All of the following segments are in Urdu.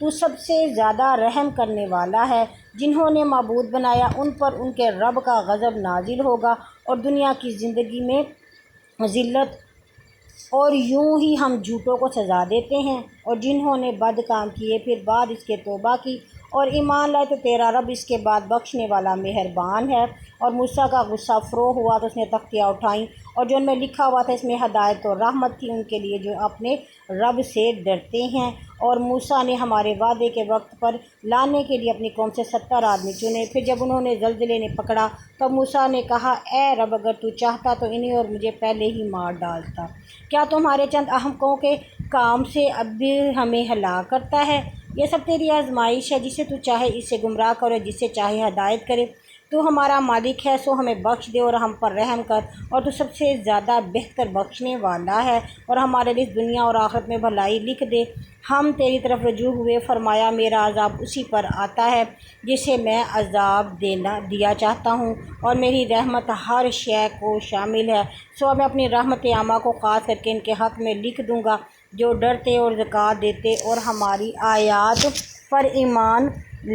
تو سب سے زیادہ رحم کرنے والا ہے۔ جنہوں نے معبود بنایا ان پر ان کے رب کا غضب نازل ہوگا اور دنیا کی زندگی میں ذلت، اور یوں ہی ہم جھوٹوں کو سزا دیتے ہیں۔ اور جنہوں نے بد کام کیے پھر بعد اس کے توبہ کی اور ایمان لائے تو تیرا رب اس کے بعد بخشنے والا مہربان ہے۔ اور موسیٰ کا غصہ فروغ ہوا تو اس نے تختیاں اٹھائیں، اور جو ان میں لکھا ہوا تھا اس میں ہدایت اور رحمت تھی ان کے لیے جو اپنے رب سے ڈرتے ہیں۔ اور موسیٰ نے ہمارے وعدے کے وقت پر لانے کے لیے اپنی قوم سے 70 آدمی چنے۔ پھر جب انہوں نے زلزلے نے پکڑا تب موسیٰ نے کہا، اے رب، اگر تو چاہتا تو انہیں اور مجھے پہلے ہی مار ڈالتا۔ کیا تمہارے چند احمقوں کے کام سے اب بھی ہمیں ہلاک کرتا ہے؟ یہ سب تیری آزمائش ہے، جسے تو چاہے اس سے گمراہ کرے، جسے چاہے ہدایت کرے۔ تو ہمارا مالک ہے، سو ہمیں بخش دے اور ہم پر رحم کر، اور تو سب سے زیادہ بہتر بخشنے والا ہے، اور ہمارے لیے دنیا اور آخرت میں بھلائی لکھ دے۔ ہم تیری طرف رجوع ہوئے، فرمایا میرا عذاب اسی پر آتا ہے جسے میں عذاب دیا چاہتا ہوں، اور میری رحمت ہر شے کو شامل ہے۔ سو میں اپنی رحمت عامہ کو خاص کر کے ان کے حق میں لکھ دوں گا جو ڈرتے اور زکوٰۃ دیتے اور ہماری آیات پر ایمان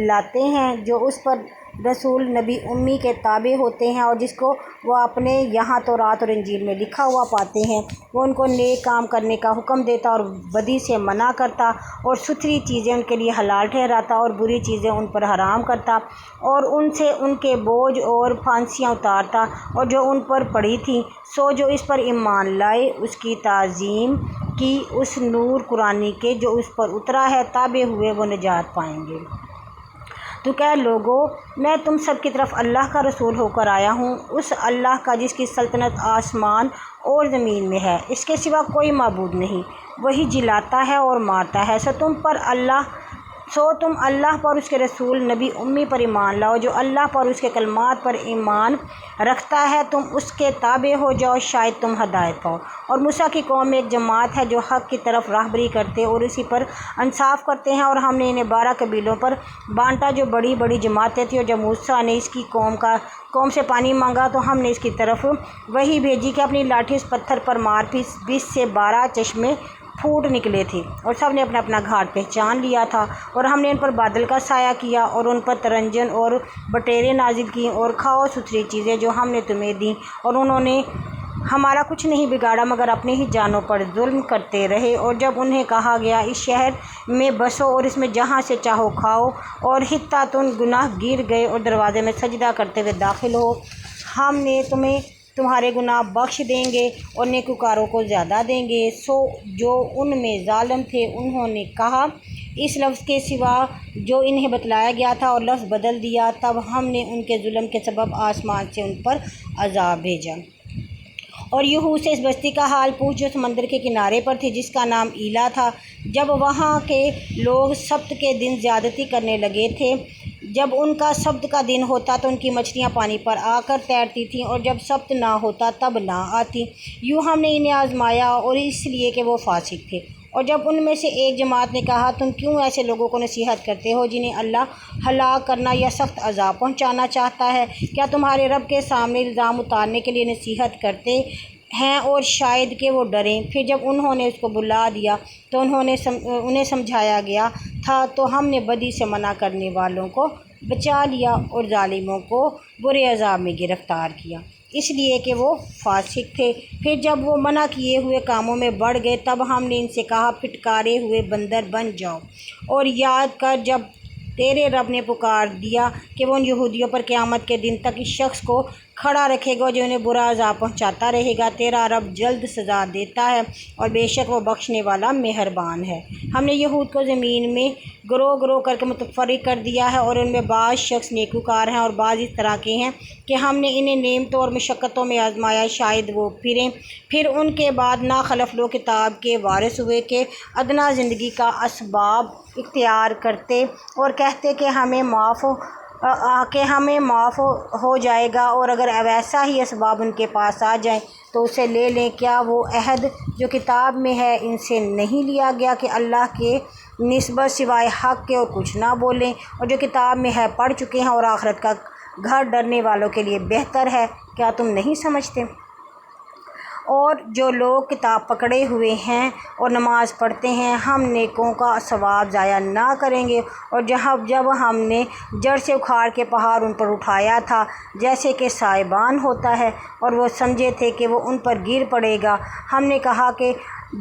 لاتے ہیں، جو اس پر رسول نبی امی کے تابع ہوتے ہیں اور جس کو وہ اپنے یہاں تورات اور انجیل میں لکھا ہوا پاتے ہیں۔ وہ ان کو نیک کام کرنے کا حکم دیتا اور بدی سے منع کرتا، اور ستھری چیزیں ان کے لیے حلال ٹھہراتا اور بری چیزیں ان پر حرام کرتا، اور ان سے ان کے بوجھ اور پھانسیاں اتارتا اور جو ان پر پڑی تھیں۔ سو جو اس پر ایمان لائے، اس کی تعظیم کی، اس نور قرآنی کے جو اس پر اترا ہے تابع ہوئے، وہ نجات پائیں گے۔ تو کہہ لوگو، میں تم سب کی طرف اللہ کا رسول ہو کر آیا ہوں، اس اللہ کا جس کی سلطنت آسمان اور زمین میں ہے، اس کے سوا کوئی معبود نہیں، وہی جلاتا ہے اور مارتا ہے۔ سو تم اللہ پر اس کے رسول نبی امی پر ایمان لاؤ، جو اللہ پر اس کے کلمات پر ایمان رکھتا ہے، تم اس کے تابع ہو جاؤ، شاید تم ہدایت پاؤ۔ اور موسیٰ کی قوم میں ایک جماعت ہے جو حق کی طرف راہبری کرتے اور اسی پر انصاف کرتے ہیں، اور ہم نے انہیں 12 قبیلوں پر بانٹا جو بڑی بڑی جماعتیں تھیں۔ اور جب موسیٰ نے اس کی قوم سے پانی مانگا تو ہم نے اس کی طرف وحی بھیجی کہ اپنی لاٹھی اس پتھر پر مار، پھر 20 سے 12 چشمے پھوٹ نکلے تھے، اور سب نے اپنا اپنا گھاٹ پہچان لیا تھا۔ اور ہم نے ان پر بادل کا سایہ کیا اور ان پر ترنجن اور بٹیریں نازل کیں، اور کھاؤ ستھری چیزیں جو ہم نے تمہیں دیں، اور انہوں نے ہمارا کچھ نہیں بگاڑا مگر اپنی ہی جانوں پر ظلم کرتے رہے۔ اور جب انہیں کہا گیا اس شہر میں بسو اور اس میں جہاں سے چاہو کھاؤ، اور حتیٰ تم گناہ گیر گئے اور دروازے میں سجدہ کرتے ہوئے داخل ہو، ہم نے تمہیں تمہارے گناہ بخش دیں گے اور نیکوکاروں کو زیادہ دیں گے۔ سو جو ان میں ظالم تھے انہوں نے کہا اس لفظ کے سوا جو انہیں بتلایا گیا تھا اور لفظ بدل دیا، تب ہم نے ان کے ظلم کے سبب آسمان سے ان پر عذاب بھیجا۔ اور یہود سے اس بستی کا حال پوچھ جو سمندر کے کنارے پر تھی، جس کا نام ایلا تھا۔ جب وہاں کے لوگ سبت کے دن زیادتی کرنے لگے تھے، جب ان کا سبت کا دن ہوتا تو ان کی مچھلیاں پانی پر آ کر تیرتی تھیں، اور جب سبت نہ ہوتا تب نہ آتی۔ یوں ہم نے انہیں آزمایا، اور اس لیے کہ وہ فاسق تھے۔ اور جب ان میں سے ایک جماعت نے کہا تم کیوں ایسے لوگوں کو نصیحت کرتے ہو جنہیں اللہ ہلاک کرنا یا سخت عذاب پہنچانا چاہتا ہے؟ کیا تمہارے رب کے سامنے الزام اتارنے کے لیے نصیحت کرتے ہیں اور شاید کہ وہ ڈریں؟ پھر جب انہوں نے اس کو بلا دیا تو انہیں سمجھایا گیا تھا، تو ہم نے بدی سے منع کرنے والوں کو بچا لیا اور ظالموں کو برے عذاب میں گرفتار کیا، اس لیے کہ وہ فاسق تھے۔ پھر جب وہ منع کیے ہوئے کاموں میں بڑھ گئے تب ہم نے ان سے کہا پھٹکارے ہوئے بندر بن جاؤ، اور یاد کر جب تیرے رب نے پکار دیا کہ وہ ان یہودیوں پر قیامت کے دن تک اس شخص کو کھڑا رکھے گا جو انہیں برا عذاب پہنچاتا رہے گا۔ تیرا رب جلد سزا دیتا ہے اور بے شک وہ بخشنے والا مہربان ہے۔ ہم نے یہود کو زمین میں گروہ گروہ کر کے متفرق کر دیا ہے، اور ان میں بعض شخص نیکوکار ہیں اور بعض اس طرح کے ہیں کہ ہم نے انہیں نعمتوں اور مشقتوں میں آزمایا، شاید وہ پھریں۔ پھر ان کے بعد ناخلف لوگ کتاب کے وارث ہوئے کہ ادنیٰ زندگی کا اسباب اختیار کرتے اور کہتے کہ ہمیں معاف ہو جائے گا، اور اگر ویسا ہی اسباب ان کے پاس آ جائیں تو اسے لے لیں۔ کیا وہ عہد جو کتاب میں ہے ان سے نہیں لیا گیا کہ اللہ کے نسبت سوائے حق کے اور کچھ نہ بولیں، اور جو کتاب میں ہے پڑھ چکے ہیں، اور آخرت کا گھر ڈرنے والوں کے لیے بہتر ہے؟ کیا تم نہیں سمجھتے؟ اور جو لوگ کتاب پکڑے ہوئے ہیں اور نماز پڑھتے ہیں ہم نیکوں کا ثواب ضائع نہ کریں گے۔ اور جب ہم نے جڑ سے اکھاڑ کے پہاڑ ان پر اٹھایا تھا جیسے کہ سائبان ہوتا ہے اور وہ سمجھے تھے کہ وہ ان پر گر پڑے گا، ہم نے کہا کہ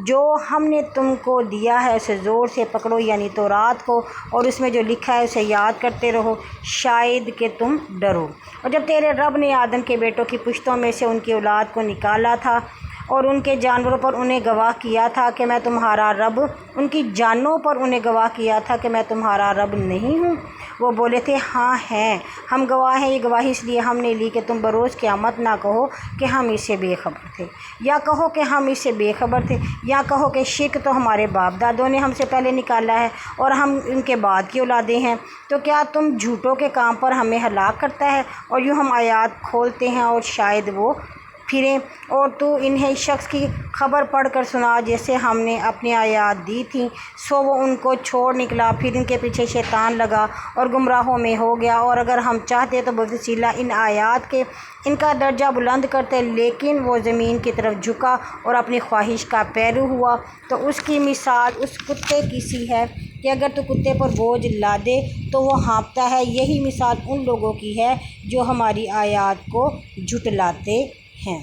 جو ہم نے تم کو دیا ہے اسے زور سے پکڑو، یعنی تورات کو، اور اس میں جو لکھا ہے اسے یاد کرتے رہو، شاید کہ تم ڈرو۔ اور جب تیرے رب نے آدم کے بیٹوں کی پشتوں میں سے ان کی اولاد کو نکالا تھا اور ان کے جانوروں پر انہیں گواہ کیا تھا کہ میں تمہارا رب، ان کی جانوں پر انہیں گواہ کیا تھا کہ میں تمہارا رب نہیں ہوں، وہ بولے تھے ہاں ہیں، ہم گواہ ہیں۔ یہ گواہی اس لیے ہم نے لی کہ تم بروز قیامت نہ کہو کہ ہم اس سے بے خبر تھے، یا کہو کہ ہم اس سے بے خبر تھے، یا کہو کہ شرک تو ہمارے باپ دادوں نے ہم سے پہلے نکالا ہے اور ہم ان کے بعد کی اولادیں ہیں، تو کیا تم جھوٹوں کے کام پر ہمیں ہلاک کرتا ہے؟ اور یوں ہم آیات کھولتے ہیں اور شاید وہ پھریں، اور تو انہیں اس شخص کی خبر پڑھ کر سنا جیسے ہم نے اپنی آیات دی تھیں، سو وہ ان کو چھوڑ نکلا، پھر ان کے پیچھے شیطان لگا اور گمراہوں میں ہو گیا۔ اور اگر ہم چاہتے تو بوسیلہ ان آیات کے ان کا درجہ بلند کرتے، لیکن وہ زمین کی طرف جھکا اور اپنی خواہش کا پیرو ہوا، تو اس کی مثال اس کتے کی سی ہے کہ اگر تو کتے پر بوجھ لادے تو وہ ہانپتا ہے، یہی مثال ان لوگوں کی ہے جو ہماری آیات کو جھٹلاتے ہیں۔